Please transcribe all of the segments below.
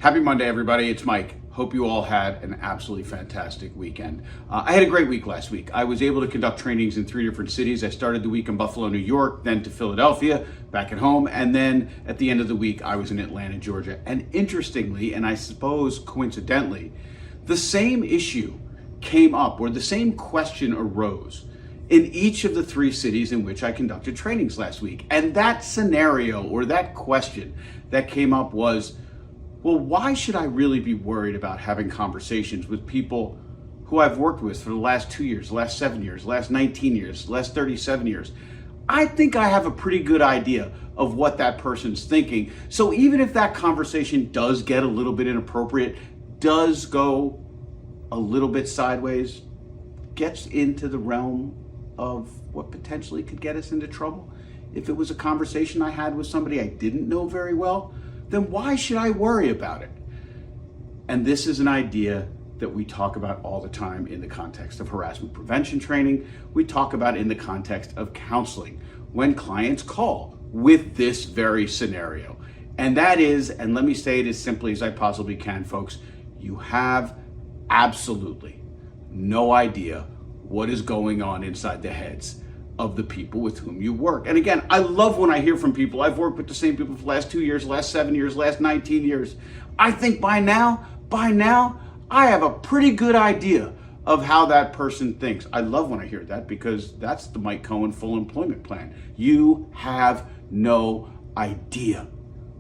Happy Monday, everybody. It's Mike. Hope you all had an absolutely fantastic weekend. I had a great week last week. I was able to conduct trainings in 3 different cities. I started the week in Buffalo, New York, then to Philadelphia, back at home, and then at the end of the week, I was in Atlanta, Georgia. And interestingly, and I suppose coincidentally, the same issue came up, or the same question arose in each of the 3 cities in which I conducted trainings last week. And that scenario, or that question that came up was, well, why should I really be worried about having conversations with people who I've worked with for the last 2 years, the last 7 years, the last 19 years, the last 37 years? I think I have a pretty good idea of what that person's thinking. So even if that conversation does get a little bit inappropriate, does go a little bit sideways, gets into the realm of what potentially could get us into trouble, if it was a conversation I had with somebody I didn't know very well, then why should I worry about it? And this is an idea that we talk about all the time in the context of harassment prevention training. We talk about in the context of counseling when clients call with this very scenario. And that is, and let me say it as simply as I possibly can, folks, you have absolutely no idea what is going on inside the heads of the people with whom you work. And again, I love when I hear from people. I've worked with the same people for the last 2 years, the last 7 years, the last 19 years. I think by now, I have a pretty good idea of how that person thinks. I love when I hear that because that's the Mike Cohen full employment plan. You have no idea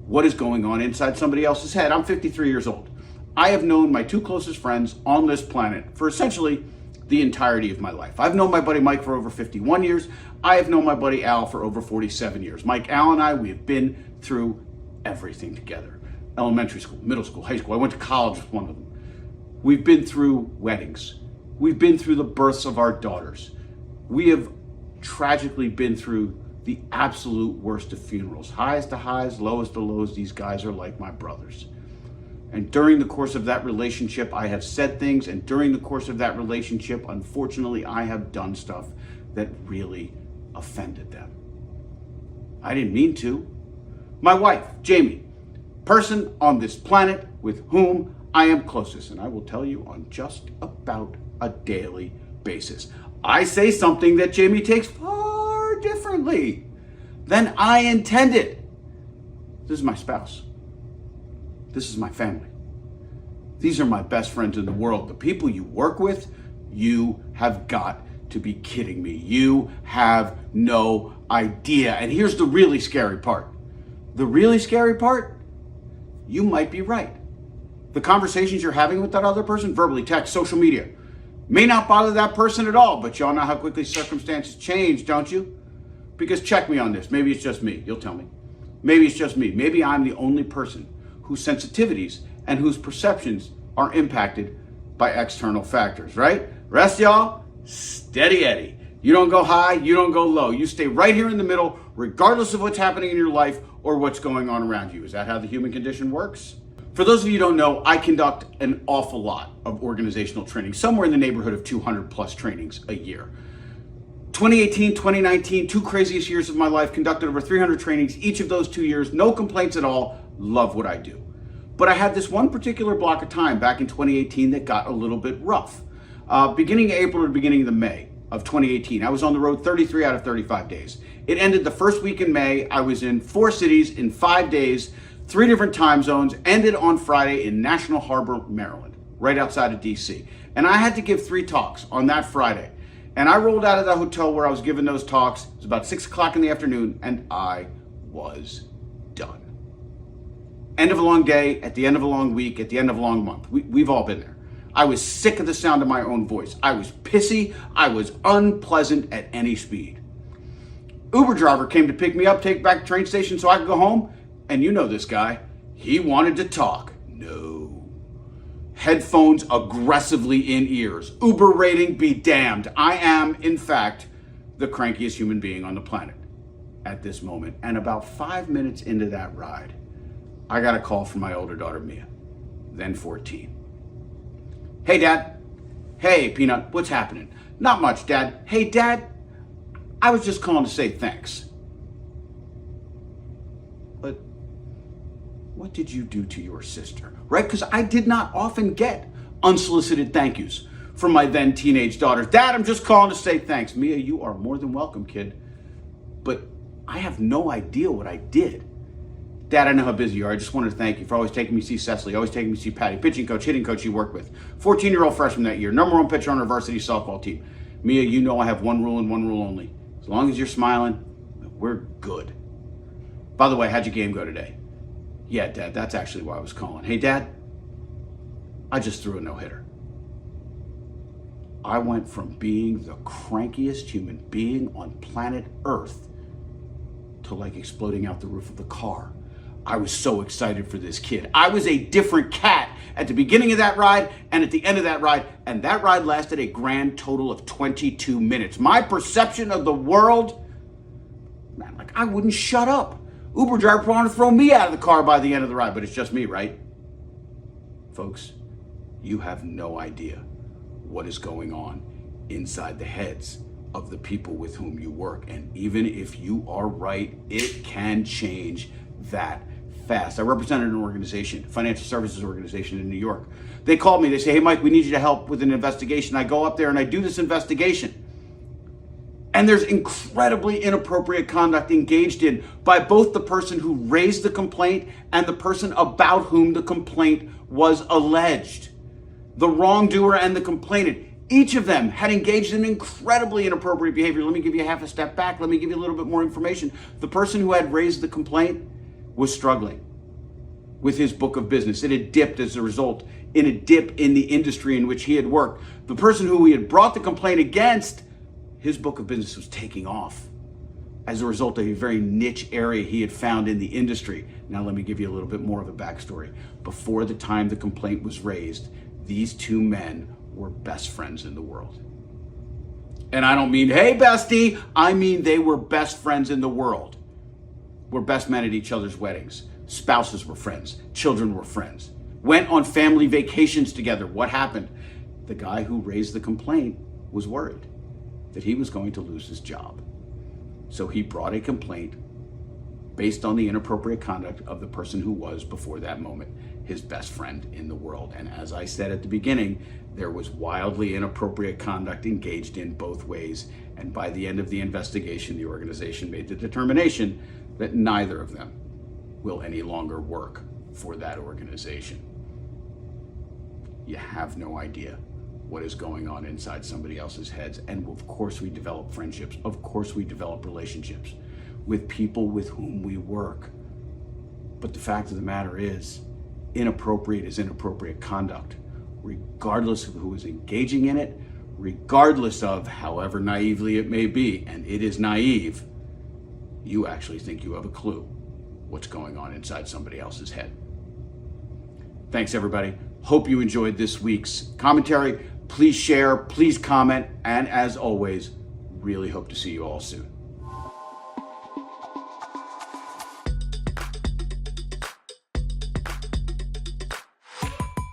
what is going on inside somebody else's head. I'm 53 years old. I have known my 2 closest friends on this planet for essentially the entirety of my life. I've known my buddy Mike for over 51 years. I have known my buddy Al for over 47 years. Mike, Al, and I, we have been through everything together. Elementary school, middle school, high school. I went to college with one of them. We've been through weddings. We've been through the births of our daughters. We have tragically been through the absolute worst of funerals. Highest to highs, lowest to lows. These guys are like my brothers. And during the course of that relationship, I have said things, and during the course of that relationship, unfortunately, I have done stuff that really offended them. I didn't mean to. My wife, Jamie, person on this planet with whom I am closest, and I will tell you on just about a daily basis. I say something that Jamie takes far differently than I intended. This is my spouse. This is my family. These are my best friends in the world. The people you work with, you have got to be kidding me. You have no idea. And here's the really scary part. The really scary part, you might be right. The conversations you're having with that other person, verbally, text, social media, may not bother that person at all, but y'all know how quickly circumstances change, don't you? Because check me on this. Maybe it's just me. You'll tell me. Maybe it's just me. Maybe I'm the only person whose sensitivities and whose perceptions are impacted by external factors, right? Rest y'all, steady Eddie. You don't go high, you don't go low. You stay right here in the middle, regardless of what's happening in your life or what's going on around you. Is that how the human condition works? For those of you who don't know, I conduct an awful lot of organizational training, somewhere in the neighborhood of 200 plus trainings a year. 2018, 2019, 2 craziest years of my life, conducted over 300 trainings each of those 2 years, no complaints at all, love what I do. But I had this one particular block of time back in 2018 that got a little bit rough. Beginning of April or beginning of May of 2018, I was on the road 33 out of 35 days. It ended the first week in May. I was in 4 cities in 5 days, 3 different time zones, ended on Friday in National Harbor, Maryland, right outside of DC. And I had to give 3 talks on that Friday. And I rolled out of the hotel where I was giving those talks. It was about 6 o'clock in the afternoon, and I was done. End of a long day, at the end of a long week, at the end of a long month. We've all been there. I was sick of the sound of my own voice. I was pissy. I was unpleasant at any speed. Uber driver came to pick me up, take me back to the train station so I could go home. And you know this guy. He wanted to talk. No. Headphones aggressively in ears. Uber rating be damned. I am, in fact, the crankiest human being on the planet at this moment. And about 5 minutes into that ride, I got a call from my older daughter, Mia, then 14. Hey, Dad. Hey, Peanut, what's happening? Not much, Dad. Hey, Dad, I was just calling to say thanks. But what did you do to your sister? Right? Because I did not often get unsolicited thank yous from my then teenage daughters. Dad, I'm just calling to say thanks. Mia, you are more than welcome, kid. But I have no idea what I did. Dad, I know how busy you are. I just wanted to thank you for always taking me to see Cecily, always taking me to see Patty, pitching coach, hitting coach you worked with, 14-year-old freshman that year, #1 pitcher on our varsity softball team. Mia, you know I have one rule and one rule only. As long as you're smiling, we're good. By the way, how'd your game go today? Yeah, Dad, that's actually why I was calling. Hey, Dad, I just threw a no-hitter. I went from being the crankiest human being on planet Earth to like exploding out the roof of the car. I was so excited for this kid. I was a different cat at the beginning of that ride and at the end of that ride, and that ride lasted a grand total of 22 minutes. My perception of the world, man, like I wouldn't shut up. Uber driver wanted to throw me out of the car by the end of the ride, but it's just me, right? Folks, you have no idea what is going on inside the heads of the people with whom you work. And even if you are right, it can change that fast. I represented an organization, financial services organization in New York. They called me, they say, hey Mike, we need you to help with an investigation. I go up there and I do this investigation. And there's incredibly inappropriate conduct engaged in by both the person who raised the complaint and the person about whom the complaint was alleged. The wrongdoer and the complainant, each of them had engaged in incredibly inappropriate behavior. Let me give you half a step back. Let me give you a little bit more information. The person who had raised the complaint was struggling with his book of business. It had dipped as a result in a dip in the industry in which he had worked. The person who he had brought the complaint against, his book of business was taking off as a result of a very niche area he had found in the industry. Now let me give you a little bit more of a backstory. Before the time the complaint was raised, these two men were best friends in the world. And I don't mean, hey bestie, I mean they were best friends in the world. Were best men at each other's weddings. Spouses were friends. Children were friends. Went on family vacations together. What happened? The guy who raised the complaint was worried that he was going to lose his job. So he brought a complaint based on the inappropriate conduct of the person who was, before that moment, his best friend in the world. And as I said at the beginning, there was wildly inappropriate conduct engaged in both ways. And by the end of the investigation, the organization made the determination that neither of them will any longer work for that organization. You have no idea what is going on inside somebody else's heads. And of course we develop friendships. Of course we develop relationships with people with whom we work. But the fact of the matter is, inappropriate is inappropriate conduct, regardless of who is engaging in it, regardless of however naively it may be, and it is naive, you actually think you have a clue what's going on inside somebody else's head. Thanks everybody. Hope you enjoyed this week's commentary. Please share, please comment, and as always, really hope to see you all soon.